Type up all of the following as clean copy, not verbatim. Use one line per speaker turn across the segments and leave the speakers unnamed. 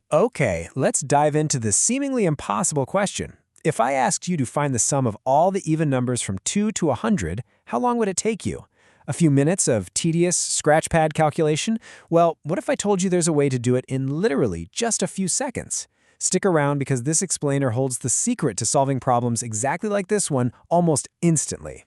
Okay, let's dive into the seemingly impossible question. If I asked you to find the sum of all the even numbers from 2 to 100, how long would it take you? A few minutes of tedious scratchpad calculation? Well, what if I told you there's a way to do it in literally just a few seconds? Stick around because this explainer holds the secret to solving problems exactly like this one almost instantly.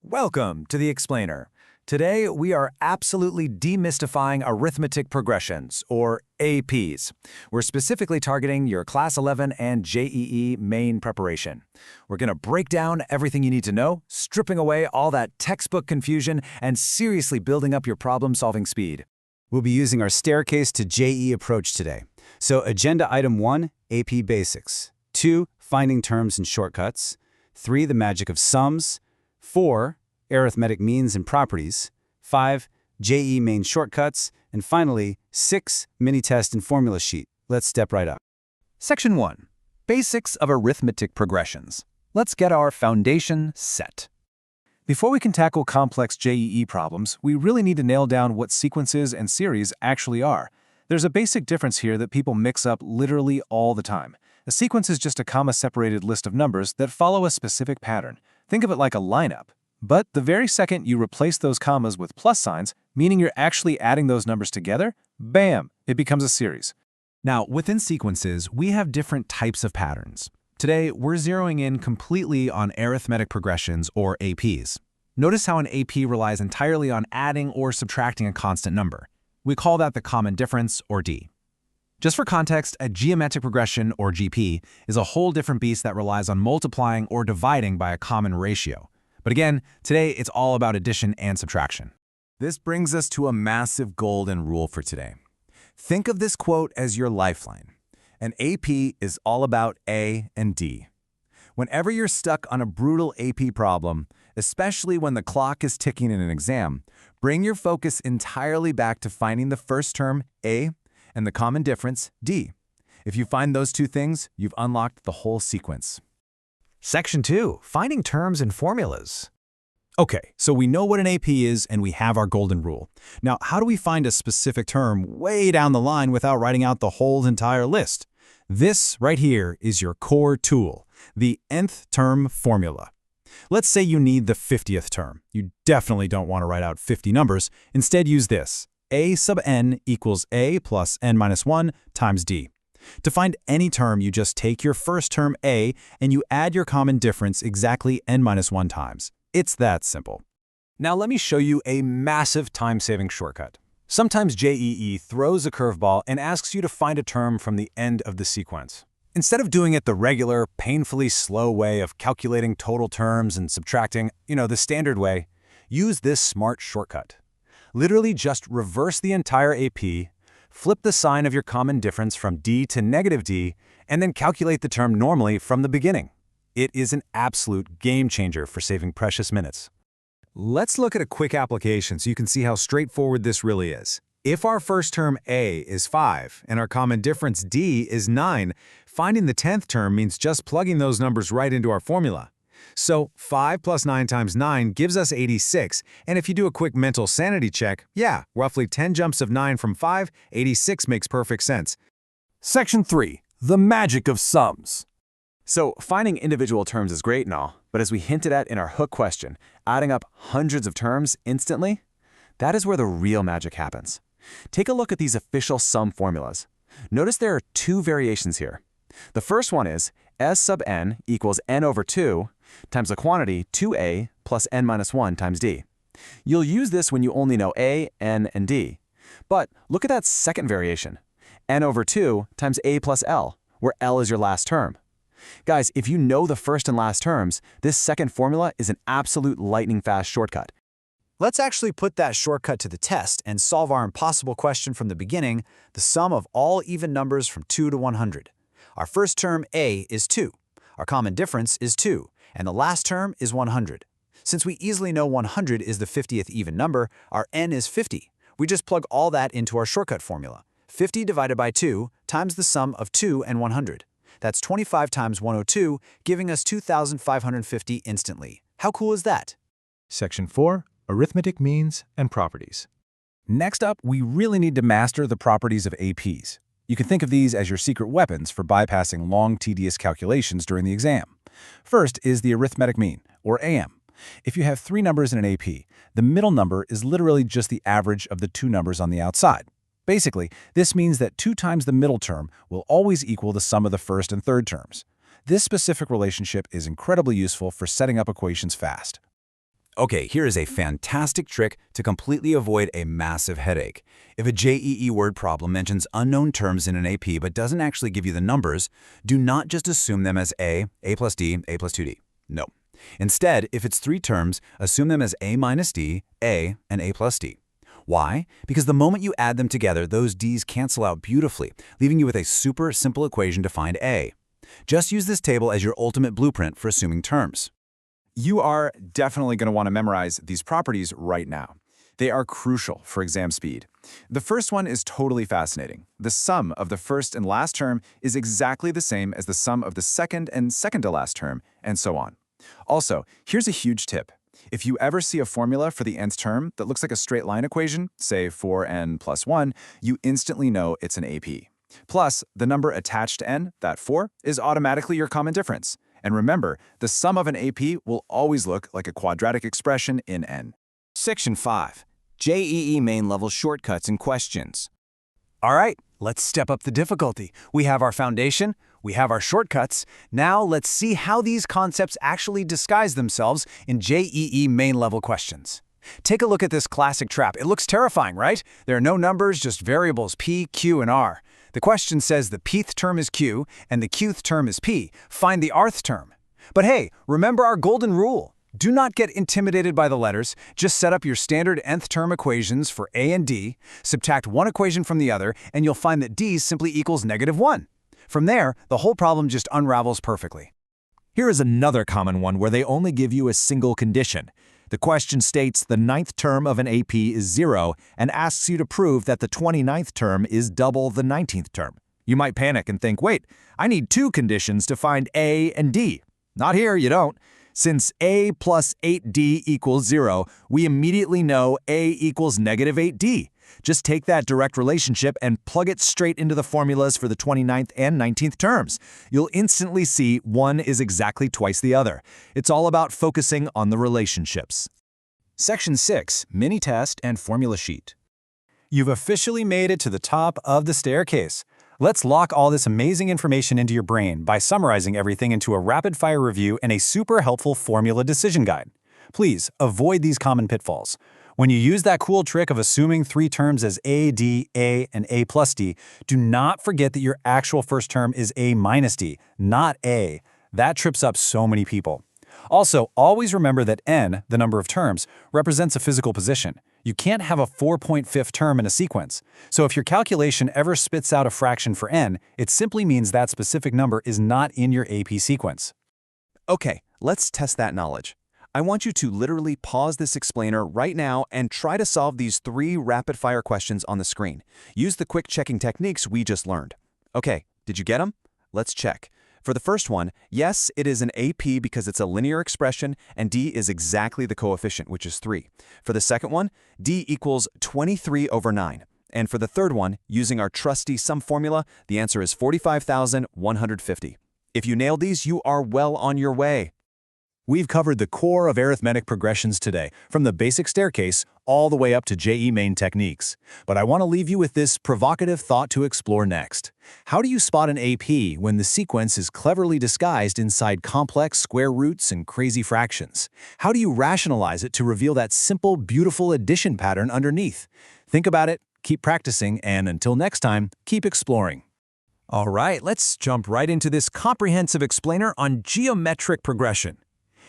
Welcome to the Explainer. Today, we are absolutely demystifying arithmetic progressions, or APs. We're specifically targeting your Class 11 and JEE main preparation. We're going to break down everything you need to know, stripping away all that textbook confusion, and seriously building up your problem-solving speed.
We'll be using our staircase to JE approach today. So Agenda Item 1, AP Basics. 2, Finding Terms and Shortcuts. 3, The Magic of Sums. 4, Arithmetic Means and Properties. 5, JE Main Shortcuts. And finally, 6, Mini-Test and Formula Sheet. Let's step right up.
Section 1. Basics of Arithmetic Progressions. Let's get our foundation set. Before we can tackle complex JEE problems, we really need to nail down what sequences and series actually are. There's a basic difference here that people mix up literally all the time. A sequence is just a comma-separated list of numbers that follow a specific pattern. Think of it like a lineup. But the very second you replace those commas with plus signs, meaning you're actually adding those numbers together, bam, it becomes a series. Now, within sequences, we have different types of patterns. Today, we're zeroing in completely on arithmetic progressions, or APs. Notice how an AP relies entirely on adding or subtracting a constant number. We call that the common difference, or D. Just for context, a geometric progression, or GP, is a whole different beast that relies on multiplying or dividing by a common ratio. But again, today it's all about addition and subtraction. This brings us to a massive golden rule for today. Think of this quote as your lifeline. An AP is all about A and D. Whenever you're stuck on a brutal AP problem, especially when the clock is ticking in an exam, bring your focus entirely back to finding the first term, A, and the common difference, D. If you find those two things, you've unlocked the whole sequence.
Section 2. Finding terms and formulas.
Okay, so we know what an AP is and we have our golden rule. Now, how do we find a specific term way down the line without writing out the whole entire list? This right here is your core tool, the nth term formula. Let's say you need the 50th term. You definitely don't want to write out 50 numbers. Instead, use this. A sub n equals A plus n minus 1 times D. To find any term, you just take your first term A and you add your common difference exactly n minus 1 times. It's that simple.
Now let me show you a massive time-saving shortcut. Sometimes JEE throws a curveball and asks you to find a term from the end of the sequence. Instead of doing it the regular, painfully slow way of calculating total terms and subtracting, the standard way, use this smart shortcut. Literally just reverse the entire AP, flip the sign of your common difference from D to negative D, and then calculate the term normally from the beginning. It is an absolute game changer for saving precious minutes. Let's look at a quick application so you can see how straightforward this really is. If our first term A is 5 and our common difference D is 9, finding the 10th term means just plugging those numbers right into our formula. So 5 plus 9 times 9 gives us 86, and if you do a quick mental sanity check, yeah, roughly 10 jumps of 9 from 5, 86 makes perfect sense.
Section 3. The Magic of Sums.
So finding individual terms is great and all, but as we hinted at in our hook question, adding up hundreds of terms instantly, that is where the real magic happens. Take a look at these official sum formulas. Notice there are two variations here. The first one is S sub n equals n over 2 times the quantity 2a plus n minus 1 times d. You'll use this when you only know a, n, and d. But look at that second variation, n over 2 times a plus l, where l is your last term. Guys, if you know the first and last terms, this second formula is an absolute lightning-fast shortcut.
Let's actually put that shortcut to the test and solve our impossible question from the beginning, the sum of all even numbers from 2 to 100. Our first term, A, is 2. Our common difference is 2, and the last term is 100. Since we easily know 100 is the 50th even number, our n is 50. We just plug all that into our shortcut formula. 50 divided by 2 times the sum of 2 and 100. That's 25 times 102, giving us 2,550 instantly. How cool is that?
Section 4. Arithmetic Means and Properties.
Next up, we really need to master the properties of APs. You can think of these as your secret weapons for bypassing long, tedious calculations during the exam. First is the arithmetic mean, or AM. If you have 3 numbers in an AP, the middle number is literally just the average of the 2 numbers on the outside. Basically, this means that 2 times the middle term will always equal the sum of the first and third terms. This specific relationship is incredibly useful for setting up equations fast.
Okay, here is a fantastic trick to completely avoid a massive headache. If a JEE word problem mentions unknown terms in an AP but doesn't actually give you the numbers, do not just assume them as A plus D, A plus 2D. No. Instead, if it's 3 terms, assume them as A minus D, A, and A plus D. Why? Because the moment you add them together, those D's cancel out beautifully, leaving you with a super simple equation to find A. Just use this table as your ultimate blueprint for assuming terms.
You are definitely going to want to memorize these properties right now. They are crucial for exam speed. The first one is totally fascinating. The sum of the first and last term is exactly the same as the sum of the second and second to last term, and so on. Also, here's a huge tip. If you ever see a formula for the nth term that looks like a straight line equation, say 4n plus 1, you instantly know it's an AP. Plus, the number attached to n, that 4, is automatically your common difference. And remember, the sum of an AP will always look like a quadratic expression in n.
Section 5. JEE main level shortcuts and questions.
All right, let's step up the difficulty. We have our foundation, we have our shortcuts. Now let's see how these concepts actually disguise themselves in JEE main level questions. Take a look at this classic trap. It looks terrifying, right? There are no numbers, just variables P, Q, and R. The question says the pth term is Q and the qth term is P. Find the rth term. But hey, remember our golden rule. Do not get intimidated by the letters. Just set up your standard nth term equations for A and D, subtract one equation from the other, and you'll find that D simply equals -1. From there, the whole problem just unravels perfectly.
Here is another common one where they only give you a single condition. The question states the 9th term of an AP is 0 and asks you to prove that the 29th term is double the 19th term. You might panic and think, wait, I need 2 conditions to find A and D. Not here, you don't. Since A plus 8D equals 0, we immediately know A equals -8D. Just take that direct relationship and plug it straight into the formulas for the 29th and 19th terms. You'll instantly see one is exactly twice the other. It's all about focusing on the relationships.
Section 6, Mini Test and Formula Sheet. You've officially made it to the top of the staircase. Let's lock all this amazing information into your brain by summarizing everything into a rapid-fire review and a super helpful formula decision guide. Please avoid these common pitfalls. When you use that cool trick of assuming 3 terms as A, D, A, and A plus D, do not forget that your actual first term is A minus D, not A. That trips up so many people. Also, always remember that n, the number of terms, represents a physical position. You can't have a 4.5th term in a sequence. So if your calculation ever spits out a fraction for n, it simply means that specific number is not in your AP sequence.
Okay, let's test that knowledge. I want you to literally pause this explainer right now and try to solve these 3 rapid-fire questions on the screen. Use the quick checking techniques we just learned. Okay, did you get them? Let's check. For the first one, yes, it is an AP because it's a linear expression and D is exactly the coefficient, which is 3. For the second one, D equals 23/9. And for the third one, using our trusty sum formula, the answer is 45,150. If you nailed these, you are well on your way.
We've covered the core of arithmetic progressions today, from the basic staircase all the way up to JEE main techniques. But I want to leave you with this provocative thought to explore next. How do you spot an AP when the sequence is cleverly disguised inside complex square roots and crazy fractions? How do you rationalize it to reveal that simple, beautiful addition pattern underneath? Think about it, keep practicing, and until next time, keep exploring.
All right, let's jump right into this comprehensive explainer on geometric progression.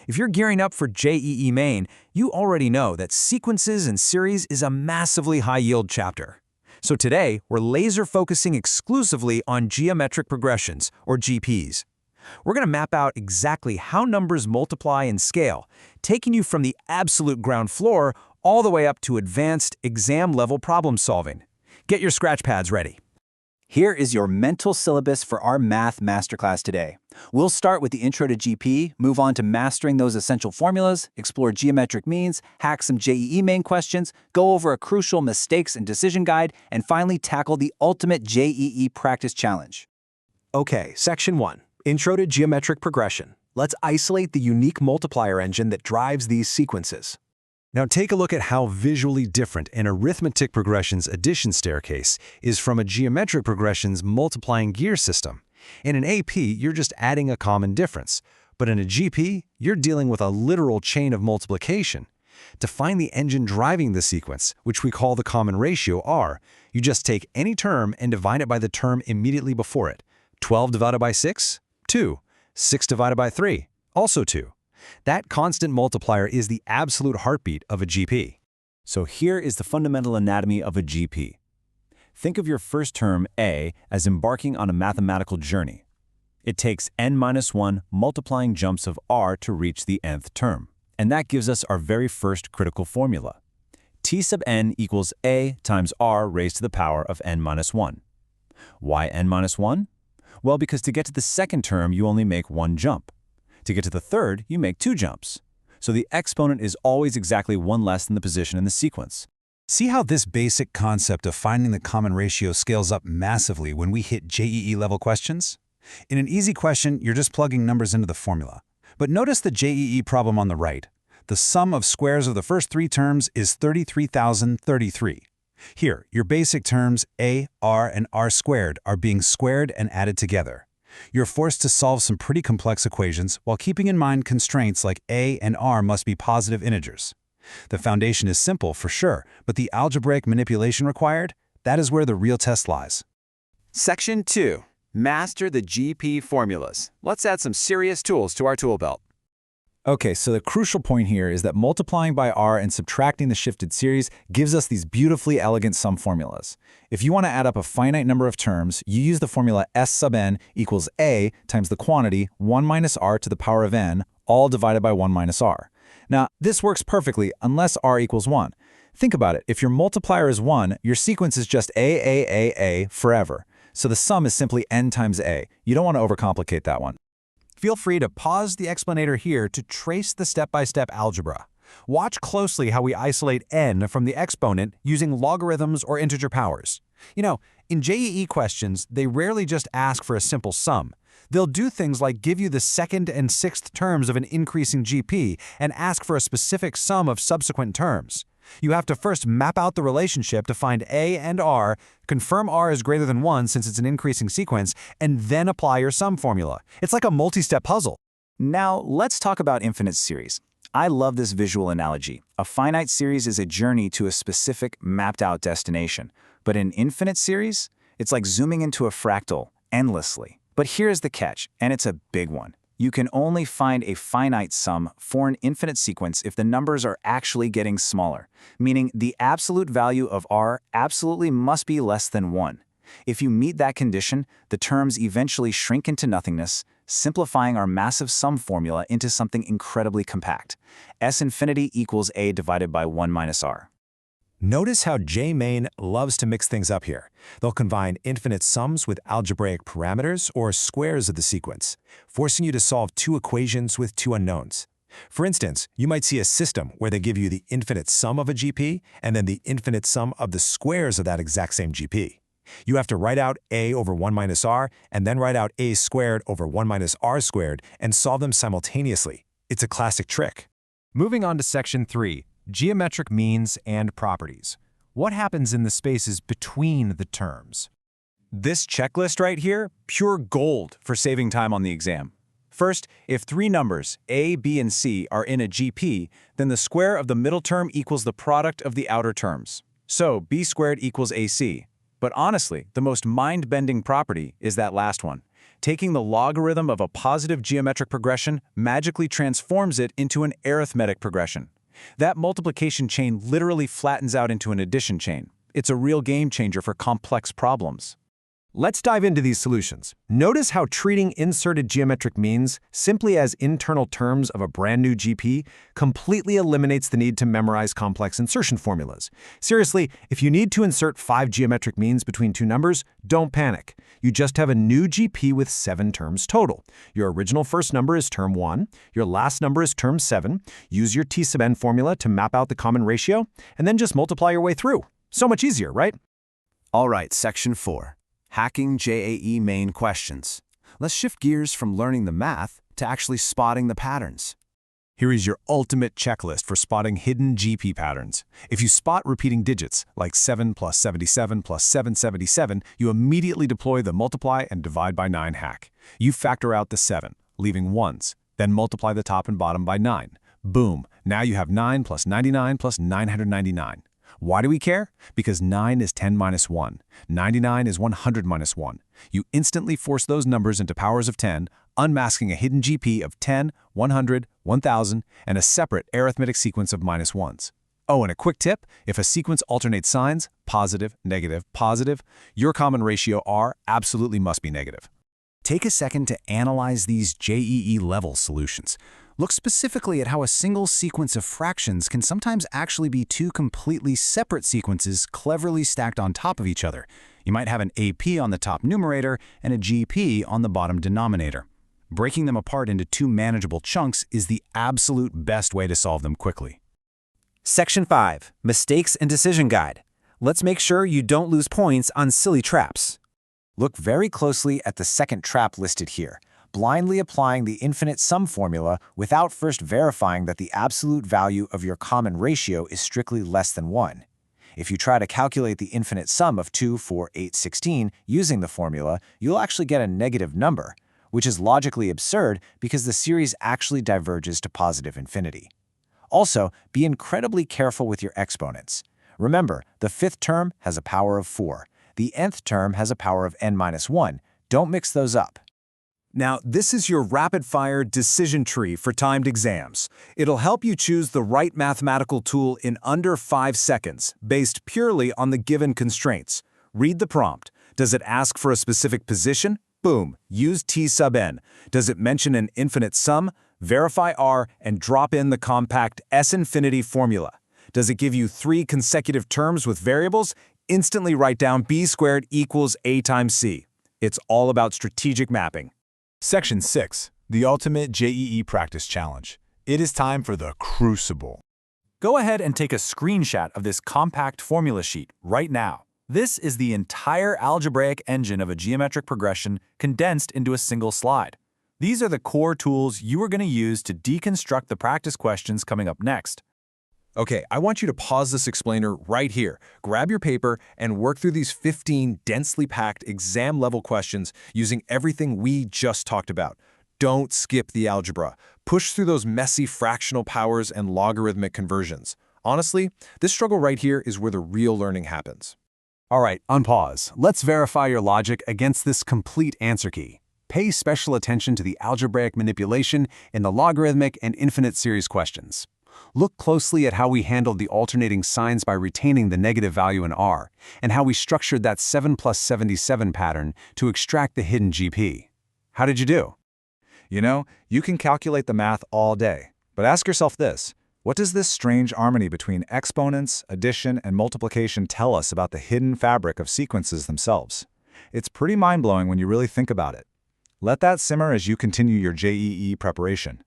If you're gearing up for JEE Main, you already know that sequences and series is a massively high-yield chapter. So today, we're laser-focusing exclusively on geometric progressions, or GPs. We're going to map out exactly how numbers multiply and scale, taking you from the absolute ground floor all the way up to advanced exam-level problem solving. Get your scratch pads ready.
Here is your mental syllabus for our math masterclass today. We'll start with the intro to GP, move on to mastering those essential formulas, explore geometric means, hack some JEE main questions, go over a crucial mistakes and decision guide, and finally tackle the ultimate JEE practice challenge.
Okay, Section 1, Intro to Geometric Progression. Let's isolate the unique multiplier engine that drives these sequences.
Now take a look at how visually different an arithmetic progression's addition staircase is from a geometric progression's multiplying gear system. In an AP, you're just adding a common difference, but in a GP, you're dealing with a literal chain of multiplication. To find the engine driving the sequence, which we call the common ratio R, you just take any term and divide it by the term immediately before it. 12 divided by 6? 2. 6 divided by 3? Also 2. That constant multiplier is the absolute heartbeat of a GP.
So here is the fundamental anatomy of a GP. Think of your first term, A, as embarking on a mathematical journey. It takes n-1 multiplying jumps of R to reach the nth term. And that gives us our very first critical formula. T sub n equals A times R raised to the power of n-1. Why n-1? Well, because to get to the second term, you only make one jump. To get to the third, you make 2 jumps. So the exponent is always exactly 1 less than the position in the sequence.
See how this basic concept of finding the common ratio scales up massively when we hit JEE level questions? In an easy question, you're just plugging numbers into the formula. But notice the JEE problem on the right. The sum of squares of the first 3 terms is 33,033. Here, your basic terms A, R, and R squared are being squared and added together. You're forced to solve some pretty complex equations while keeping in mind constraints like A and R must be positive integers. The foundation is simple for sure, but the algebraic manipulation required, that is where the real test lies.
Section 2. Master the GP formulas. Let's add some serious tools to our tool belt.
Okay, so the crucial point here is that multiplying by R and subtracting the shifted series gives us these beautifully elegant sum formulas. If you want to add up a finite number of terms, you use the formula S sub n equals A times the quantity 1 minus R to the power of n, all divided by 1 minus R. Now, this works perfectly unless R equals 1. Think about it. If your multiplier is 1, your sequence is just A forever. So the sum is simply n times A. You don't want to overcomplicate that one.
Feel free to pause the explanator here to trace the step-by-step algebra. Watch closely how we isolate n from the exponent using logarithms or integer powers. You know, in JEE questions, they rarely just ask for a simple sum. They'll do things like give you the second and sixth terms of an increasing GP and ask for a specific sum of subsequent terms. You have to first map out the relationship to find A and R, confirm R is greater than 1 since it's an increasing sequence, and then apply your sum formula. It's like a multi-step puzzle.
Now, let's talk about infinite series. I love this visual analogy. A finite series is a journey to a specific, mapped-out destination. But an infinite series? It's like zooming into a fractal, endlessly. But here's the catch, and it's a big one. You can only find a finite sum for an infinite sequence if the numbers are actually getting smaller, meaning the absolute value of R absolutely must be less than 1. If you meet that condition, the terms eventually shrink into nothingness, simplifying our massive sum formula into something incredibly compact. S infinity equals A divided by 1 minus R.
Notice how JMain loves to mix things up here. They'll combine infinite sums with algebraic parameters or squares of the sequence, forcing you to solve 2 equations with 2 unknowns. For instance, you might see a system where they give you the infinite sum of a GP and then the infinite sum of the squares of that exact same GP. You have to write out A over 1 minus R and then write out A squared over 1 minus R squared and solve them simultaneously. It's a classic trick. Moving on to Section 3. Geometric means and properties. What happens in the spaces between the terms?
This checklist right here, pure gold for saving time on the exam. First, if 3 numbers, A, B, and C, are in a GP, then the square of the middle term equals the product of the outer terms. So B squared equals AC. But honestly, the most mind-bending property is that last one. Taking the logarithm of a positive geometric progression magically transforms it into an arithmetic progression. That multiplication chain literally flattens out into an addition chain. It's a real game changer for complex problems.
Let's dive into these solutions. Notice how treating inserted geometric means simply as internal terms of a brand new GP completely eliminates the need to memorize complex insertion formulas. Seriously, if you need to insert 5 geometric means between two numbers, don't panic. You just have a new GP with 7 terms total. Your original first number is term 1, your last number is term 7, use your T sub n formula to map out the common ratio, and then just multiply your way through. So much easier, right?
All right, section 4. Hacking JAE main questions. Let's shift gears from learning the math to actually spotting the patterns.
Here is your ultimate checklist for spotting hidden GP patterns. If you spot repeating digits, like 7 plus 77 plus 777, you immediately deploy the multiply and divide by 9 hack. You factor out the 7, leaving ones, then multiply the top and bottom by 9. Boom, now you have 9 plus 99 plus 999. Why do we care? Because 9 is 10 minus 1. 99 is 100 minus 1. You instantly force those numbers into powers of 10, unmasking a hidden GP of 10, 100, 1000, and a separate arithmetic sequence of minus 1s. Oh, and a quick tip, if a sequence alternates signs, positive, negative, positive, your common ratio R absolutely must be negative.
Take a second to analyze these JEE level solutions. Look specifically at how a single sequence of fractions can sometimes actually be two completely separate sequences cleverly stacked on top of each other. You might have an AP on the top numerator and a GP on the bottom denominator. Breaking them apart into two manageable chunks is the absolute best way to solve them quickly.
Section 5. Mistakes and Decision Guide. Let's make sure you don't lose points on silly traps. Look very closely at the second trap listed here, blindly applying the infinite sum formula without first verifying that the absolute value of your common ratio is strictly less than 1. If you try to calculate the infinite sum of 2, 4, 8, 16 using the formula, you'll actually get a negative number, which is logically absurd because the series actually diverges to positive infinity. Also, be incredibly careful with your exponents. Remember, the 5th term has a power of 4. The nth term has a power of n-1. Don't mix those up.
Now, this is your rapid-fire decision tree for timed exams. It'll help you choose the right mathematical tool in under 5 seconds, based purely on the given constraints. Read the prompt. Does it ask for a specific position? Boom, use T sub n. Does it mention an infinite sum? Verify R and drop in the compact S-infinity formula. Does it give you 3 consecutive terms with variables? Instantly write down b squared equals a times c. It's all about strategic mapping.
Section 6. The Ultimate JEE Practice Challenge. It is time for the Crucible.
Go ahead and take a screenshot of this compact formula sheet right now. This is the entire algebraic engine of a geometric progression condensed into a single slide. These are the core tools you are going to use to deconstruct the practice questions coming up next. Okay, I want you to pause this explainer right here. Grab your paper and work through these 15 densely packed exam-level questions using everything we just talked about. Don't skip the algebra. Push through those messy fractional powers and logarithmic conversions. Honestly, this struggle right here is where the real learning happens.
All right, unpause. Let's verify your logic against this complete answer key. Pay special attention to the algebraic manipulation in the logarithmic and infinite series questions. Look closely at how we handled the alternating signs by retaining the negative value in R, and how we structured that 7 plus 77 pattern to extract the hidden GP. How did you do?
You know, you can calculate the math all day, but ask yourself this: what does this strange harmony between exponents, addition, and multiplication tell us about the hidden fabric of sequences themselves? It's pretty mind-blowing when you really think about it. Let that simmer as you continue your JEE preparation.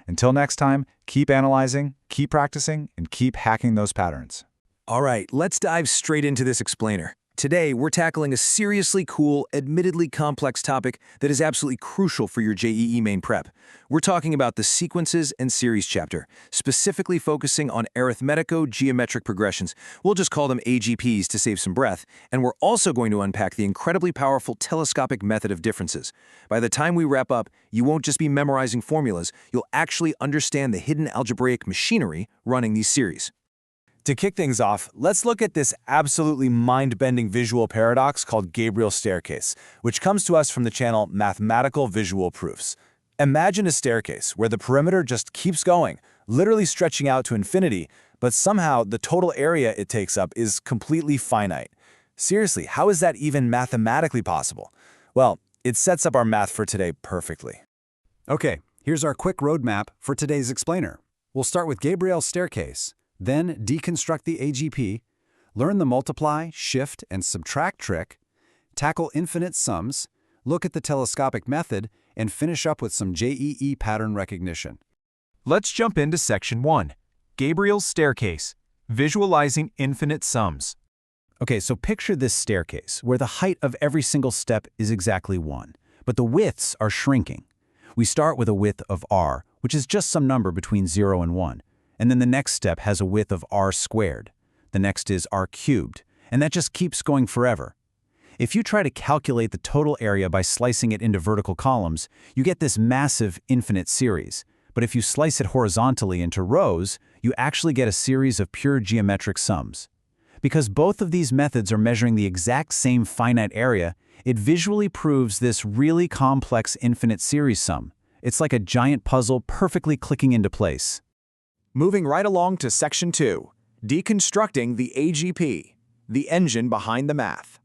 Until next time, keep analyzing, keep practicing, and keep hacking those patterns.
All right, let's dive straight into this explainer. Today, we're tackling a seriously cool, admittedly complex topic that is absolutely crucial for your JEE main prep. We're talking about the sequences and series chapter, specifically focusing on arithmetico-geometric progressions. We'll just call them AGPs to save some breath, and we're also going to unpack the incredibly powerful telescopic method of differences. By the time we wrap up, you won't just be memorizing formulas, you'll actually understand the hidden algebraic machinery running these series.
To kick things off, let's look at this absolutely mind-bending visual paradox called Gabriel's staircase, which comes to us from the channel Mathematical Visual Proofs. Imagine a staircase where the perimeter just keeps going, literally stretching out to infinity, but somehow the total area it takes up is completely finite.
Seriously, how is that even mathematically possible? Well, it sets up our math for today perfectly.
Okay, here's our quick roadmap for today's explainer. We'll start with Gabriel's staircase, then deconstruct the AGP, learn the multiply, shift, and subtract trick, tackle infinite sums, look at the telescopic method, and finish up with some JEE pattern recognition.
Let's jump into Section 1, Gabriel's staircase, visualizing infinite sums.
Okay, so picture this staircase, where the height of every single step is exactly 1, but the widths are shrinking. We start with a width of r, which is just some number between 0 and 1, and then the next step has a width of r squared. The next is r cubed, and that just keeps going forever. If you try to calculate the total area by slicing it into vertical columns, you get this massive infinite series. But if you slice it horizontally into rows, you actually get a series of pure geometric sums. Because both of these methods are measuring the exact same finite area, it visually proves this really complex infinite series sum. It's like a giant puzzle perfectly clicking into place.
Moving right along to Section 2, deconstructing the AGP, the engine behind the math.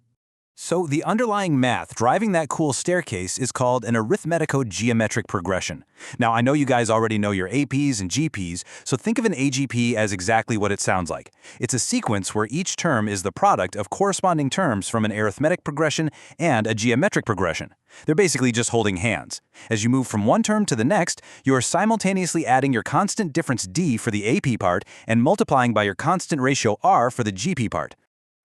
So the underlying math driving that cool staircase is called an arithmetico-geometric progression. Now, I know you guys already know your APs and GPs, so think of an AGP as exactly what it sounds like. It's a sequence where each term is the product of corresponding terms from an arithmetic progression and a geometric progression. They're basically just holding hands. As you move from one term to the next, you're simultaneously adding your constant difference d for the AP part and multiplying by your constant ratio r for the GP part.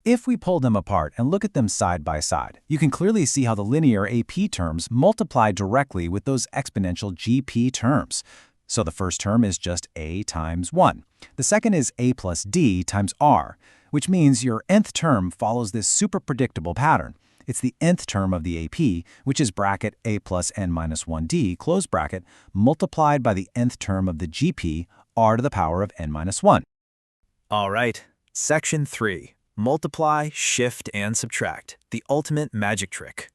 If we pull them apart and look at them side by side, you can clearly see how the linear AP terms multiply directly with those exponential GP terms. So the first term is just a times 1. The second is a plus d times r, which means your nth term follows this super predictable pattern. It's the nth term of the AP, which is bracket a plus n minus 1d, close bracket, multiplied by the nth term of the GP, r to the power of n minus 1.
All right, Section 3. Multiply, shift, and subtract, the ultimate magic trick.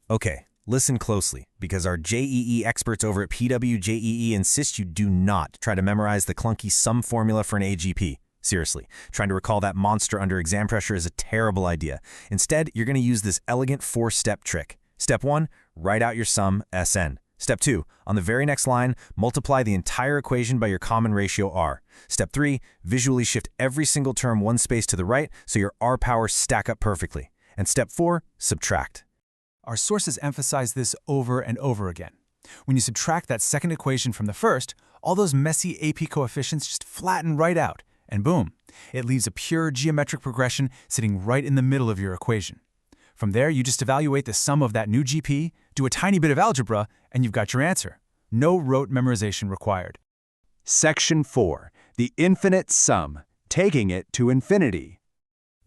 Okay, listen closely, because our JEE experts over at PWJEE insist you do not try to memorize the clunky sum formula for an AGP. Seriously, trying to recall that monster under exam pressure is a terrible idea. Instead, you're going to use this elegant 4-step trick. Step 1, write out your sum, Sn. Step 2, on the very next line, multiply the entire equation by your common ratio r. Step 3, visually shift every single term one space to the right so your r powers stack up perfectly. And step 4, subtract.
Our sources emphasize this over and over again. When you subtract that second equation from the first, all those messy AP coefficients just flatten right out, and boom, it leaves a pure geometric progression sitting right in the middle of your equation. From there, you just evaluate the sum of that new GP, do a tiny bit of algebra, and you've got your answer. No rote memorization required.
Section 4, the infinite sum, taking it to infinity.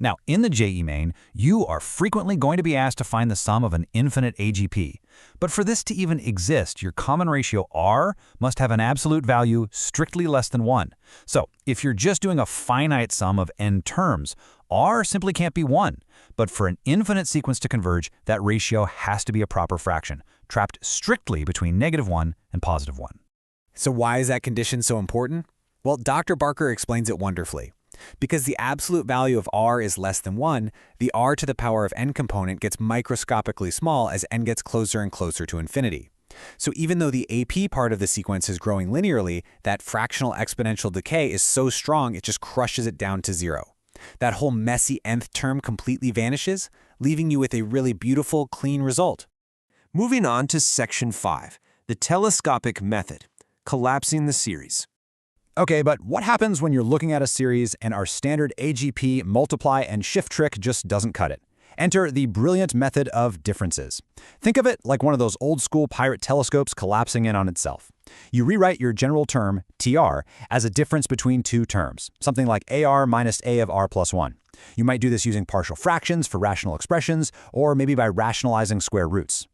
Now, in the JEE main, you are frequently going to be asked to find the sum of an infinite AGP. But for this to even exist, your common ratio r must have an absolute value strictly less than 1. So, if you're just doing a finite sum of n terms, r simply can't be 1. But for an infinite sequence to converge, that ratio has to be a proper fraction, trapped strictly between -1 and +1.
So why is that condition so important? Well, Dr. Barker explains it wonderfully. Because the absolute value of r is less than 1, the r to the power of n component gets microscopically small as n gets closer and closer to infinity. So even though the AP part of the sequence is growing linearly, that fractional exponential decay is so strong it just crushes it down to 0. That whole messy nth term completely vanishes, leaving you with a really beautiful, clean result. Moving on to Section 5, the telescopic method, collapsing the series.
Okay, but what happens when you're looking at a series and our standard AGP multiply and shift trick just doesn't cut it? Enter the brilliant method of differences. Think of it like one of those old-school pirate telescopes collapsing in on itself. You rewrite your general term, TR, as a difference between two terms, something like AR minus A of R plus 1. You might do this using partial fractions for rational expressions, or maybe by rationalizing square roots.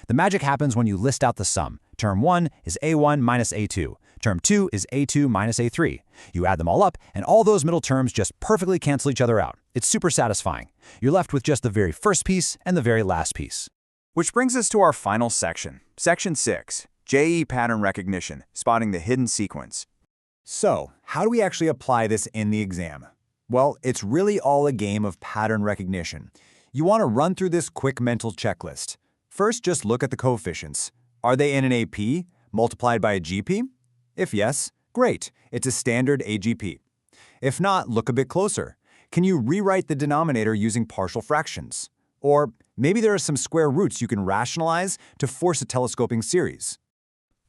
The magic happens when you list out the sum. Term 1 is A1 minus A2. Term 2 is A2 minus A3. You add them all up, and all those middle terms just perfectly cancel each other out. It's super satisfying. You're left with just the very first piece and the very last piece.
Which brings us to our final section, Section 6, JEE pattern recognition, spotting the hidden sequence.
So, how do we actually apply this in the exam?
Well, it's really all a game of pattern recognition. You want to run through this quick mental checklist. First, just look at the coefficients. Are they in an AP multiplied by a GP? If yes, great, it's a standard AGP. If not, look a bit closer. Can you rewrite the denominator using partial fractions? Or maybe there are some square roots you can rationalize to force a telescoping series.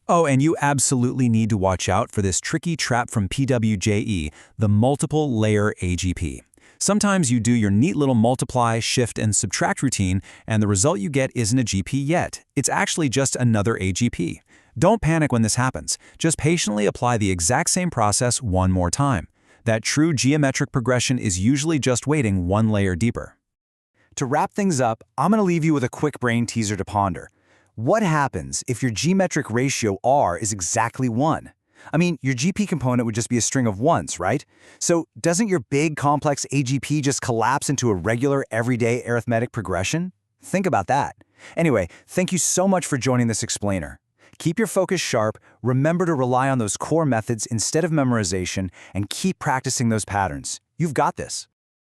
Oh, and you absolutely need to watch out for this tricky trap from PWJE, the multiple layer AGP. Sometimes you do your neat little multiply, shift, and subtract routine, and the result you get isn't a GP yet. It's actually just another AGP. Don't panic when this happens. Just patiently apply the exact same process one more time. That true geometric progression is usually just waiting one layer deeper.
To wrap things up, I'm going to leave you with a quick brain teaser to ponder. What happens if your geometric ratio R is exactly 1? I mean, your GP component would just be a string of ones, right? So doesn't your big complex AGP just collapse into a regular everyday arithmetic progression? Think about that. Anyway, thank you so much for joining this explainer. Keep your focus sharp, remember to rely on those core methods instead of memorization, and keep practicing those patterns. You've got this.